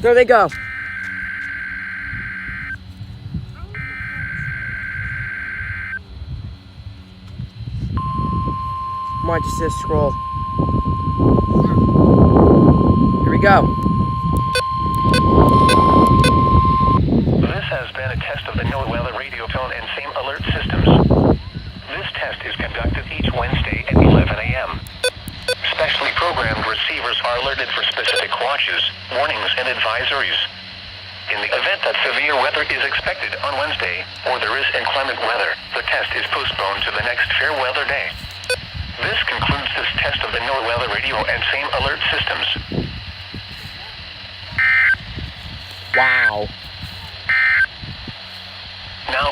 There they go. Might just hit scroll. Here we go. This has been a test of the NOAA weather radio tone and same alert systems. This test is conducted each Wednesday at 11 a.m. Specially programmed receivers are alerted for specific watches, warnings, and advisories. In the event that severe weather is expected on Wednesday, or there is inclement weather, the test is postponed to the next fair weather day. This concludes this test of the NOAA weather radio and same alert systems. Wow. Now